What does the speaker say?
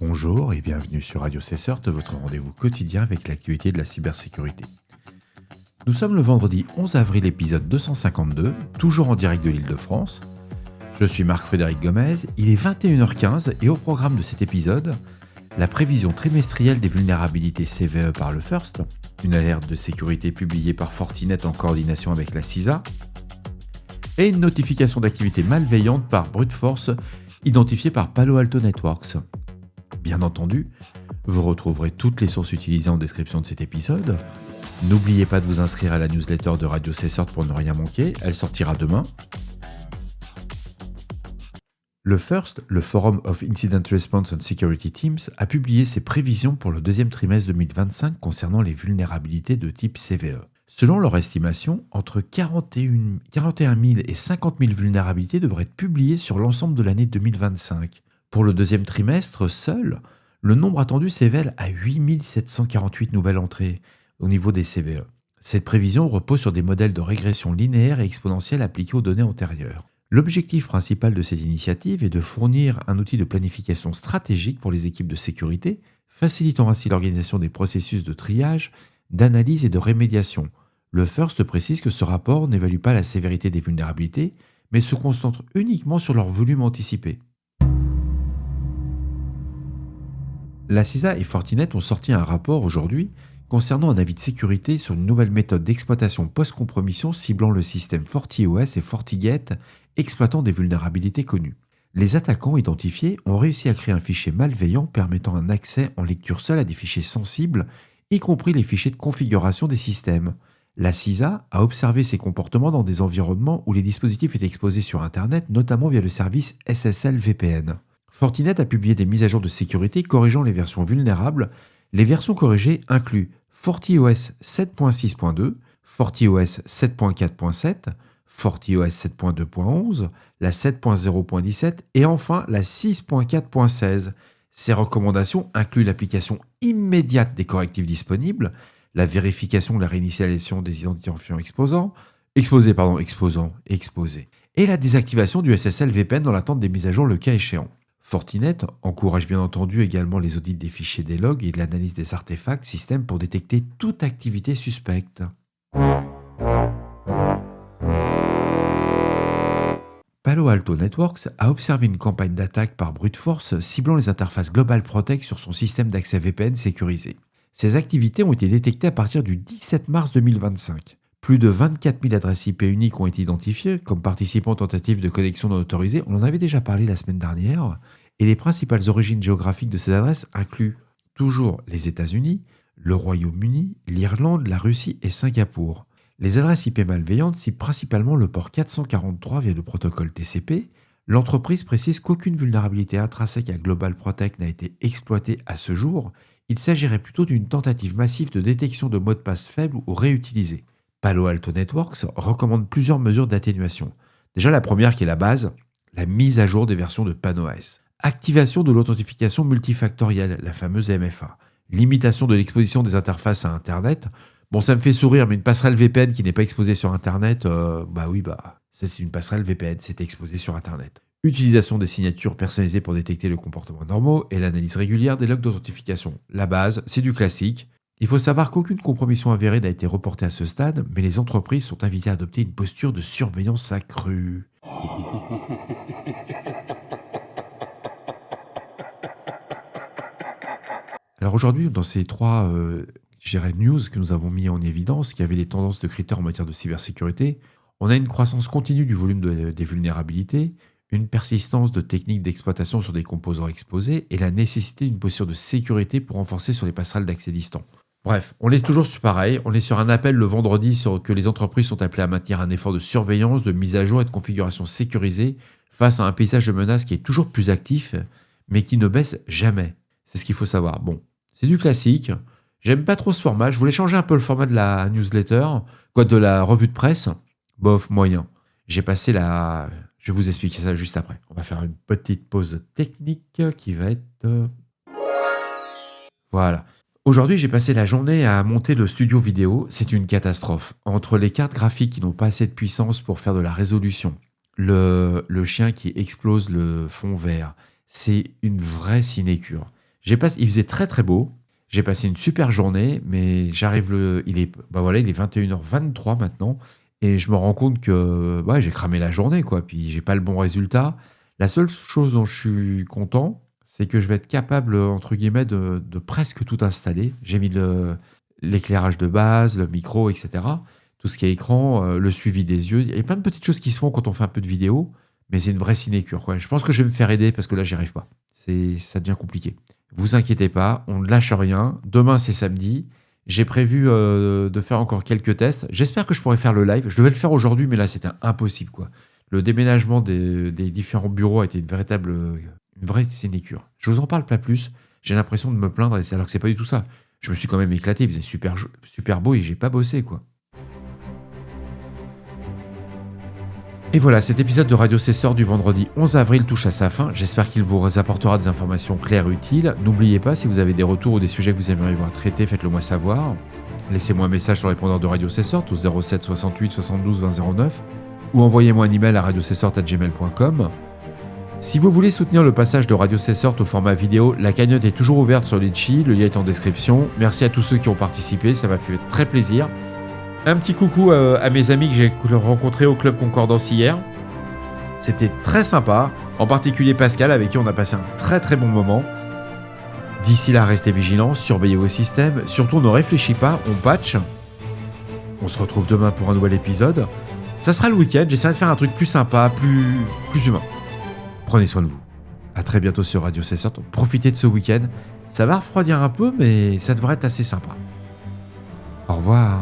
Bonjour et bienvenue sur Radio Cessert, votre rendez-vous quotidien avec l'actualité de la cybersécurité. Nous sommes le vendredi 11 avril, épisode 252, toujours en direct de l'Île-de-France. Je suis Marc-Frédéric Gomez, il est 21h15 et au programme de cet épisode, la prévision trimestrielle des vulnérabilités CVE par le FIRST, une alerte de sécurité publiée par Fortinet en coordination avec la CISA, et une notification d'activité malveillante par brute force identifiée par Palo Alto Networks. Bien entendu, vous retrouverez toutes les sources utilisées en description de cet épisode. N'oubliez pas de vous inscrire à la newsletter de Radio Cessert pour ne rien manquer, elle sortira demain. Le FIRST, le Forum of Incident Response and Security Teams, a publié ses prévisions pour le deuxième trimestre 2025 concernant les vulnérabilités de type CVE. Selon leur estimation, entre 41 000 et 50 000 vulnérabilités devraient être publiées sur l'ensemble de l'année 2025. Pour le deuxième trimestre, seul, le nombre attendu s'évalue à 8 748 nouvelles entrées au niveau des CVE. Cette prévision repose sur des modèles de régression linéaire et exponentielle appliqués aux données antérieures. L'objectif principal de cette initiative est de fournir un outil de planification stratégique pour les équipes de sécurité, facilitant ainsi l'organisation des processus de triage, d'analyse et de rémédiation. Le FIRST précise que ce rapport n'évalue pas la sévérité des vulnérabilités, mais se concentre uniquement sur leur volume anticipé. La CISA et Fortinet ont sorti un rapport aujourd'hui concernant un avis de sécurité sur une nouvelle méthode d'exploitation post-compromission ciblant le système FortiOS et FortiGate exploitant des vulnérabilités connues. Les attaquants identifiés ont réussi à créer un fichier malveillant permettant un accès en lecture seule à des fichiers sensibles, y compris les fichiers de configuration des systèmes. La CISA a observé ces comportements dans des environnements où les dispositifs étaient exposés sur Internet, notamment via le service SSL VPN. Fortinet a publié des mises à jour de sécurité corrigeant les versions vulnérables. Les versions corrigées incluent FortiOS 7.6.2, FortiOS 7.4.7, FortiOS 7.2.11, la 7.0.17 et enfin la 6.4.16. Ces recommandations incluent l'application immédiate des correctifs disponibles, la vérification de la réinitialisation des identifiants exposés, et la désactivation du SSL VPN dans l'attente des mises à jour le cas échéant. Fortinet encourage bien entendu également les audits des fichiers des logs et de l'analyse des artefacts système pour détecter toute activité suspecte. Palo Alto Networks a observé une campagne d'attaque par brute force ciblant les interfaces Global Protect sur son système d'accès VPN sécurisé. Ces activités ont été détectées à partir du 17 mars 2025. Plus de 24 000 adresses IP uniques ont été identifiées comme participants aux tentatives de connexion non autorisée. On en avait déjà parlé la semaine dernière. Et les principales origines géographiques de ces adresses incluent toujours les États-Unis, le Royaume-Uni, l'Irlande, la Russie et Singapour. Les adresses IP malveillantes ciblent principalement le port 443 via le protocole TCP. L'entreprise précise qu'aucune vulnérabilité intrinsèque à Global Protect n'a été exploitée à ce jour. Il s'agirait plutôt d'une tentative massive de détection de mots de passe faibles ou réutilisés. Palo Alto Networks recommande plusieurs mesures d'atténuation. Déjà la première qui est la base, la mise à jour des versions de PAN-OS. Activation de l'authentification multifactorielle, la fameuse MFA. Limitation de l'exposition des interfaces à Internet. Bon, ça me fait sourire, mais une passerelle VPN qui n'est pas exposée sur Internet, ça c'est une passerelle VPN, c'est exposé sur Internet. Utilisation des signatures personnalisées pour détecter le comportement normaux et l'analyse régulière des logs d'authentification. La base, c'est du classique. Il faut savoir qu'aucune compromission avérée n'a été reportée à ce stade, mais les entreprises sont invitées à adopter une posture de surveillance accrue. Alors aujourd'hui, dans ces trois news que nous avons mis en évidence, qui avaient des tendances de critères en matière de cybersécurité, on a une croissance continue du volume des vulnérabilités, une persistance de techniques d'exploitation sur des composants exposés et la nécessité d'une posture de sécurité pour renforcer sur les passerelles d'accès distant. Bref, on est toujours pareil, on est sur un appel le vendredi sur que les entreprises sont appelées à maintenir un effort de surveillance, de mise à jour et de configuration sécurisée face à un paysage de menaces qui est toujours plus actif, mais qui ne baisse jamais. C'est ce qu'il faut savoir. Bon, c'est du classique, j'aime pas trop ce format, je voulais changer un peu le format de la newsletter, de la revue de presse, bof, moyen. Je vais vous expliquer ça juste après. On va faire une petite pause technique qui va être... Voilà. Aujourd'hui, j'ai passé la journée à monter le studio vidéo. C'est une catastrophe. Entre les cartes graphiques qui n'ont pas assez de puissance pour faire de la résolution, le chien qui explose le fond vert, c'est une vraie sinécure. Il faisait très très beau. J'ai passé une super journée, mais il est 21h23 maintenant, et je me rends compte que ouais, j'ai cramé la journée, quoi. Puis j'ai pas le bon résultat. La seule chose dont je suis content, c'est que je vais être capable, entre guillemets, de presque tout installer. J'ai mis l'éclairage de base, le micro, etc. Tout ce qui est écran, le suivi des yeux. Il y a plein de petites choses qui se font quand on fait un peu de vidéo, mais c'est une vraie sinécure, quoi. Je pense que je vais me faire aider parce que là, j'y arrive pas. Ça devient compliqué. Vous inquiétez pas, on ne lâche rien. Demain, c'est samedi. J'ai prévu de faire encore quelques tests. J'espère que je pourrai faire le live. Je devais le faire aujourd'hui, mais là, c'était impossible, quoi. Le déménagement des différents bureaux a été une vraie sinécure. Je vous en parle pas plus. J'ai l'impression de me plaindre, alors que c'est pas du tout ça. Je me suis quand même éclaté. Il faisait super beau et j'ai pas bossé, quoi. Et voilà, cet épisode de Radio Cesseur du vendredi 11 avril touche à sa fin. J'espère qu'il vous apportera des informations claires et utiles. N'oubliez pas, si vous avez des retours ou des sujets que vous aimeriez voir traités, faites-le moi savoir. Laissez-moi un message sur le répondeur de Radio Cesseur, au 07 68 72 20 09, ou envoyez-moi un email à radiocesseur@gmail.com. Si vous voulez soutenir le passage de Radio Cesseur au format vidéo, la cagnotte est toujours ouverte sur Litchi, le lien est en description. Merci à tous ceux qui ont participé, ça m'a fait très plaisir. Un petit coucou à mes amis que j'ai rencontrés au Club Concordance hier. C'était très sympa, en particulier Pascal avec qui on a passé un très très bon moment. D'ici là, restez vigilants, surveillez vos systèmes, surtout ne réfléchissez pas, on patch. On se retrouve demain pour un nouvel épisode. Ça sera le week-end, j'essaierai de faire un truc plus sympa, plus humain. Prenez soin de vous. À très bientôt sur Radio Cesseur. Profitez de ce week-end. Ça va refroidir un peu, mais ça devrait être assez sympa. Au revoir.